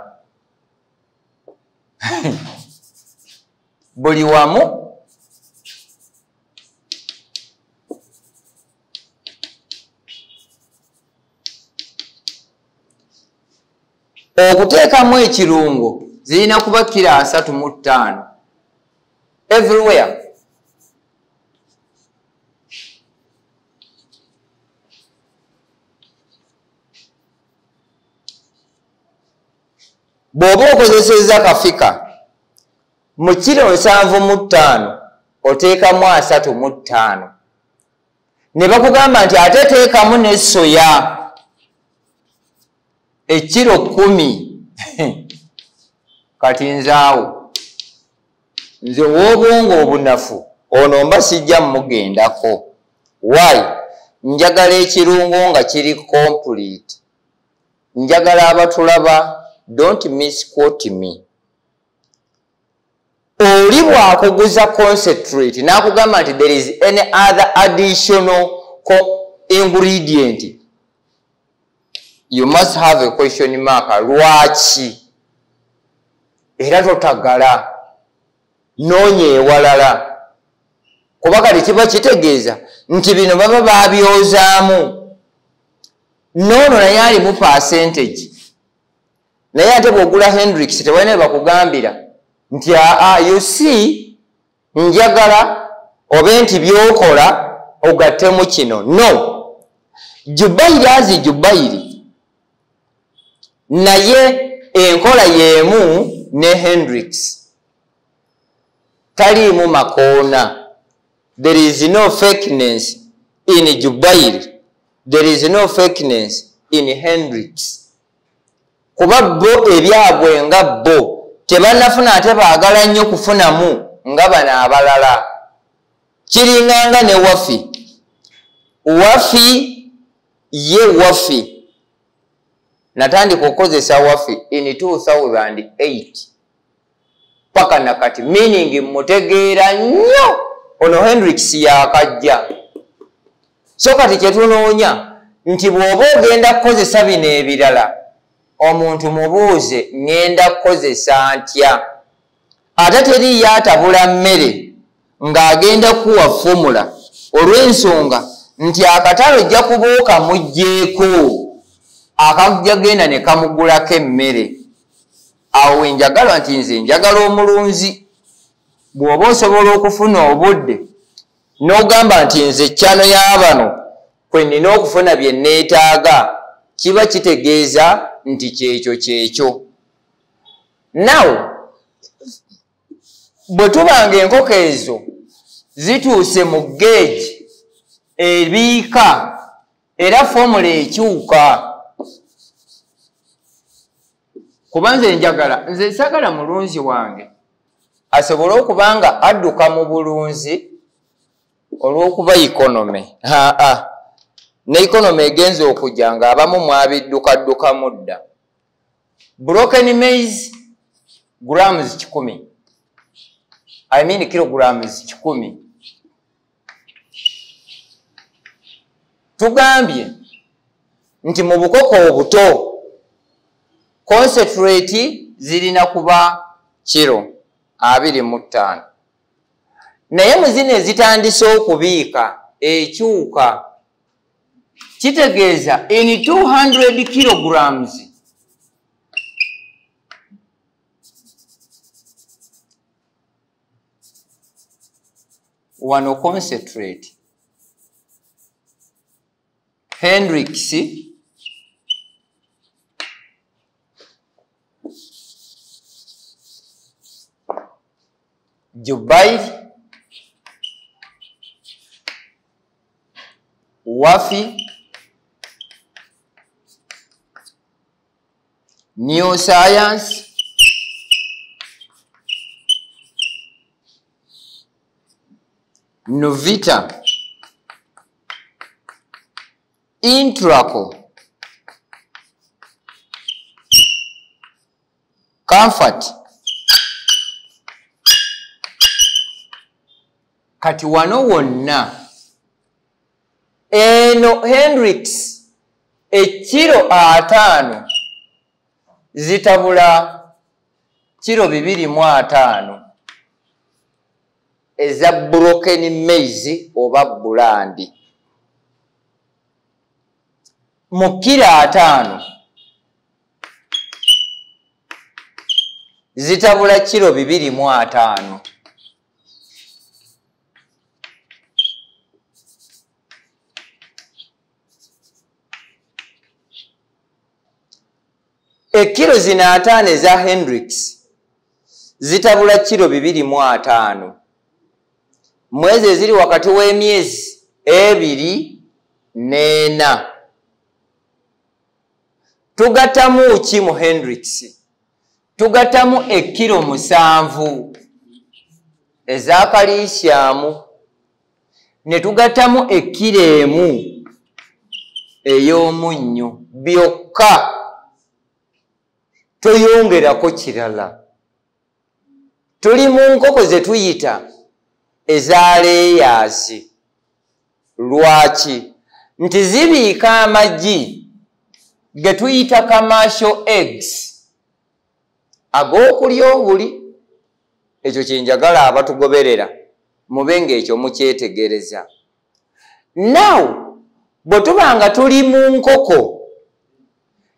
buli wamu okuteekamu ekirungo zirina kuba kilo 35 everywhere. Bw'oba okozesezza kafika mu kilo 75 oteekamu 35 ne bakugamba nti ate teekamu ne soya ekiro 10 kati nzaawo nze w'obwongo obunafu ono mba sijja mugendako. Why? Njagala ekirungo nga kiri complete. Njagala abatulaba don't misquote me. Oli bwakuguza concentrate n'akugamba nti there is any other additional ingredient you must have a question mark. Lwaki? Era totagala. Noonya ewalala. Kuba kati kiba kitegeeza nti bino baba babyozaamu. Noono naye alimu percentage. Naye ate bw'ogula Hendrix tewalina bakugambira nti you see njagala oba nti byokola ogattemu kino. No. Jubayiri azi Jubayiri. Naye enkola y'emu ne Hendrix. Taliimu makoona. There is no fakeness in Jubayiri. There is no fakeness in Hendrix. Kuba bo ebyabwe nga bo tebannafuna ate baagala nnyo kufunamu nga bano abalala. Kiringanga ne wafi. Wafi ye wafi. Natandika okukozesa wafi in 2008. Paka nakati meaning mutegeera nnyo ono Hendrix yakajja. So kati kyetunoonya nti bw'oba ogenda kukozesa bino ebirala omuntu mubuuze ngenda kukozesa ntya. Ate teri yatabula mmere ng'agenda kuwa formula olw'ensonga nti akatalo ojja kubuuka mugjeeko akajja genda ne kamugulako emmere. Awo enjagala nti nze njagala omulunzi. Bw'oba osobola okufuna obudde n'ogamba nti nze kyano y'abano kwe nina okufuna bye neetaaga, kiba kitegeeza nti kyekyo. Now bwe tubanga enkoko ezo zituuse mu geegi ebiika era formula ekyuka. Kuba nze sagala mulunzi wange asobole okubanga adduka mu bulunzi olw'okuba economy. Ne economy egenza okujja ng'abamu mwabidduka dda. Broken maize grams 10. I mean kilograms 10. Tugambye nti mu bukoko obuto concentrate zirina kuba kilo 25. Naye mu zino ezitandise okubiika ekyuka kitegeeza in 200 kilograms wano concentrate Hendrix Jubayiri wafi New Science Novita Intraco Comfort. Kati wano wonna eno Hendrix ekiro 5 zitabula kiro 2.5 eza broken maize oba bulandi. Mu kiro 5 zitabula kiro 2.5. Ekiro zina 5 eza Hendrix zitabula kiro 2.5. Mwezi eziri wakati w'emyezi 2 n'ena. Tugatamu ki mu Hendrix? Tugatamu ekiro 7 eza kalisyamu ne tugatamu ekiro 1 ey'omunnyo byokka. Toyongerako kirala. Tuli mu nkoko ze tuyita eza layers. Lwaki? Nti zibiika amagi ge tuyita commercial eggs ag'okulya obuli. Ekyo kyenjagala abatugoberera mube ng'ekyo mukyetegereza. Now bwe tuba nga tuli mu nkoko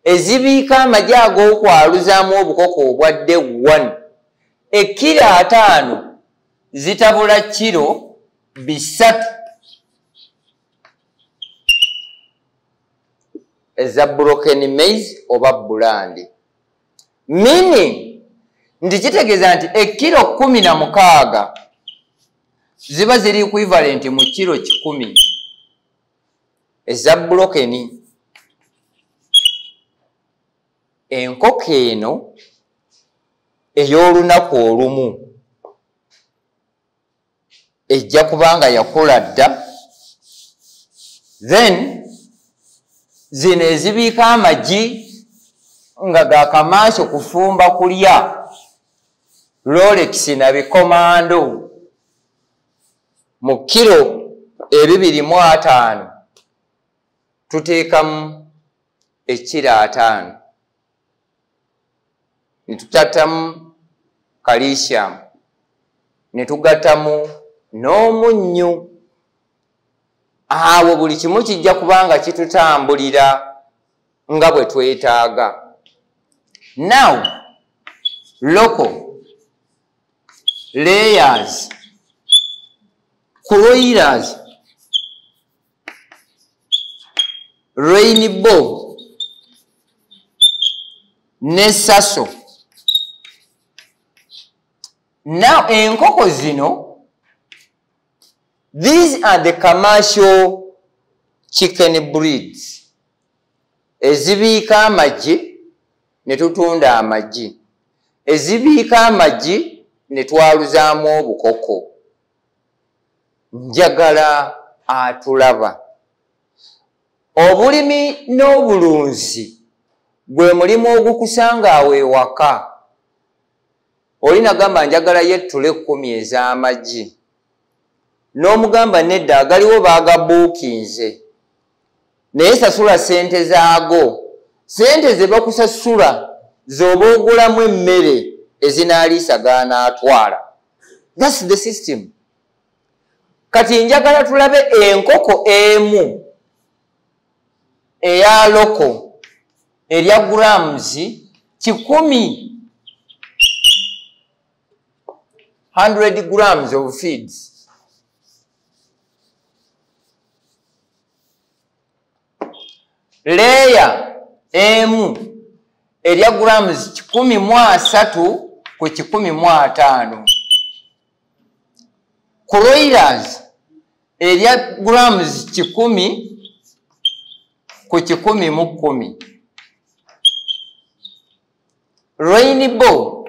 ezibiika amagi ag'okwaluzaamu obukoko obwadde 1, ekkilo 5 zitabula kilo 3 eza broken maize oba bulandi. Meaning nti kitegeeza nti ekkilo 16 ziba ziri equivalent mu kilo 10 eza broken. Enkoko eno ey'olunaku olumu ejja kubanga yakula dda. Then zino ezibiika amagi nga gakamaaso kufumba kulya Rolex na bikomando mu kilo 2.5 tuteekamu ekkilo 5 ne tutattamu calcium ne tugattamu n'omunnyo. Awo buli kimu kijja kubanga kitutambulira nga bwe twetaaga. Now local layers, Kroilers, rainbow ne Sasso. Now enkoko zino, these are the commercial chicken breeds. Ezibiika amagi ne tutunda amagi, ezibiika amagi ne twaluzaamu obukoko. Njagala atulaba, obulimi n'obulunzi gwe mulimu ogukusanga awo ewaka. Oli nagamba njagala yettule 10 ez'amagi, n'omugamba nedda agaliwo baagabuukinze naye sasula sente zaago. Sente ze bakusasula z'oba ogulamu emmere ezinaaliisa g'anaatwala. That's the system. Kati njagala tulabe enkoko emu eya loko erya grams 100, 100 grams of feeds. Layer emu erya grams 13 ku 15. Kroilers erya grams 10 ku 10. Rainbow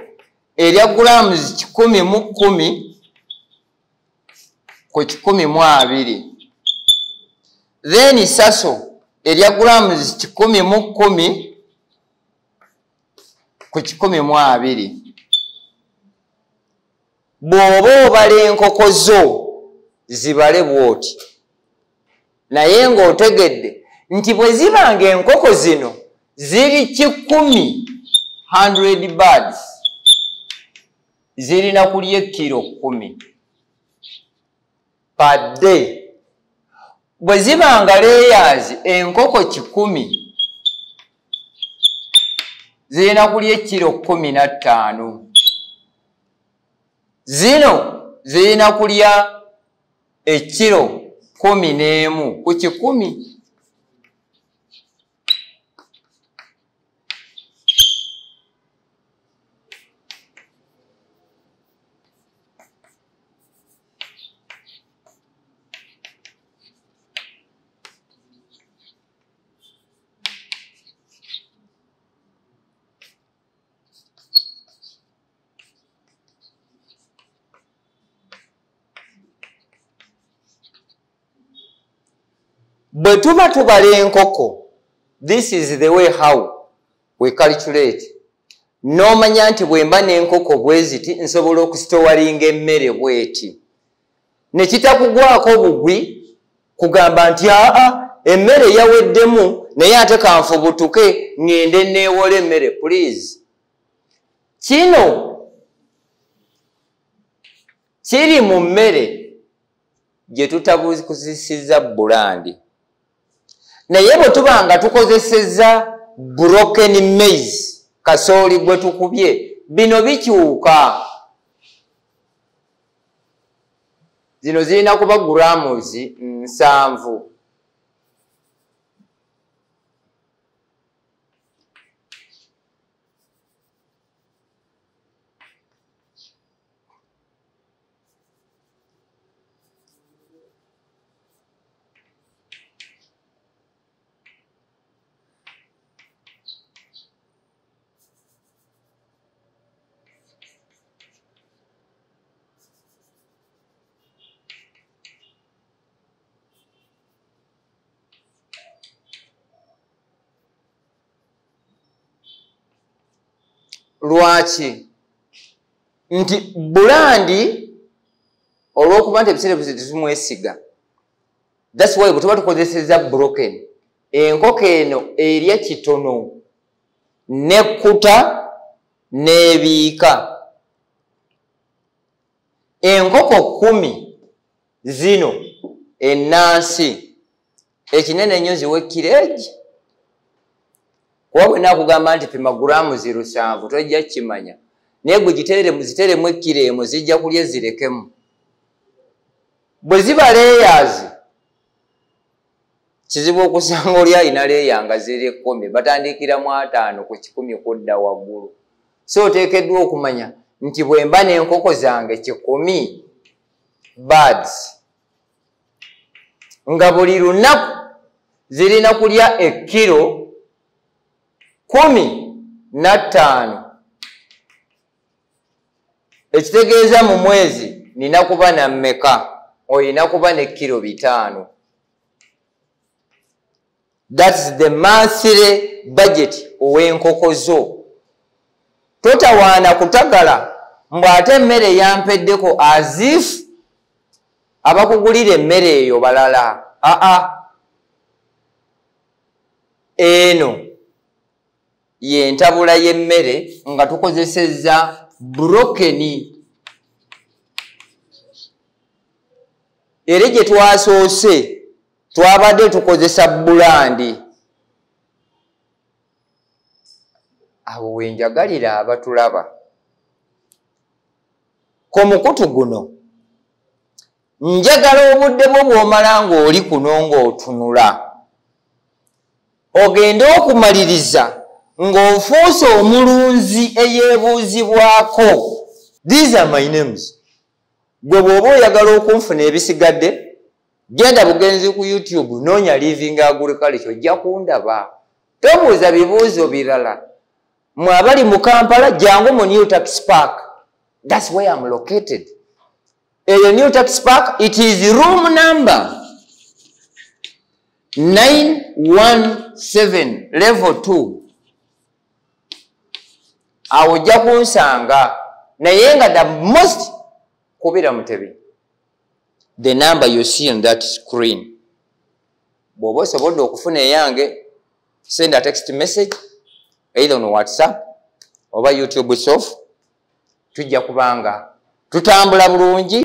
erya grams 10 ku 12. Then Sasso erya grams 10 ku 12. Bw'oba obala enkoko zo zibale bw'oti, naye ng'otegedde nti bwe zibanga enkoko zino ziri 10, 100 birds zirina kulya kilo 10 per day. Bwe zibanga layers enkoko 10 zirina kulya kilo 15. Zino zirina kulya ekilo 11 ku 10. Bwe tuba tubala enkoko, this is the way how we calculate. N'omanya nti bwe mba n'enkoko bwe ziti nsobola okusitowalinga emmere bweti. Ne kitakugwako bugwi kugamba nti emmere yaweddemu naye ate kanfubutuke ngende neewola emmere please. Kino kiri mu mmere gye tutabuzisiza bulandi. Naye bwe tuba nga tukozesezza broken maize, kasooli gwe tukubye, bino bikyuka. Zino zirina kuba grams 7. Lwaki? Nti bulandi olw'okuba nti ebiseera byose tetumwesiga. That's why bwe tuba tukozesezza broken. Enkoko eno erya kitono nekkuta n'ebiika. Enkoko 10 zino ennansi ekinene nnyo ziwe kireegi. Kuba bwe naakugamba nti pima grams 7 tojja kimanya. Naye gwe ziteremu ekkiro emu zijja kulya zirekemu. Bwe ziba layers, kizibu okusanga oli alina leeya nga ziri 10, batandikira mu 5 ku 10 kudda waggulu. So oteekeddwa okumanya nti bwe mba n'enkoko zange 10 birds, nga buli lunaku zirina kulya ekkiro 15. Ekitegeeza mu mwezi nina kuba na mmeka? Olina kuba ne kilo 5. That's the monthly budget ow'enkoko zo. Totawaana kutagala mbw ate emmere yampeddeko as if abakugulira emmere eyo balala. Eno yentabula y'emmere nga tukozesezza broken. Era gye twasoose twabadde tukozesa bulandi. Awo wenjagalira abatulaba. Ku mukutu guno njagala obudde bwo bw'omala ng'oli kuno ng'otunula, ogende okumaliriza ng'ofuuse omulunzi eyeebuuzibwako. These are my names. Gwe bw'oba oyagala okunfuna ebisigadde, genda bugenzi ku YouTube noonya living agriculture ojja kundaba. Tobuuza bibuuzo birala. Mwe abali mu Kampala jangu mu New Tax Park. That's where I'm located. Eyo New Tax Park, it is room number 917 level 2. Awo ojja kunsanga naye nga the most kubira Mutebi. The number you see on that screen. Bw'oba osobodde okufuna eyange, send a text message either on WhatsApp oba YouTube soft. Tujja kubanga tutambula bulungi.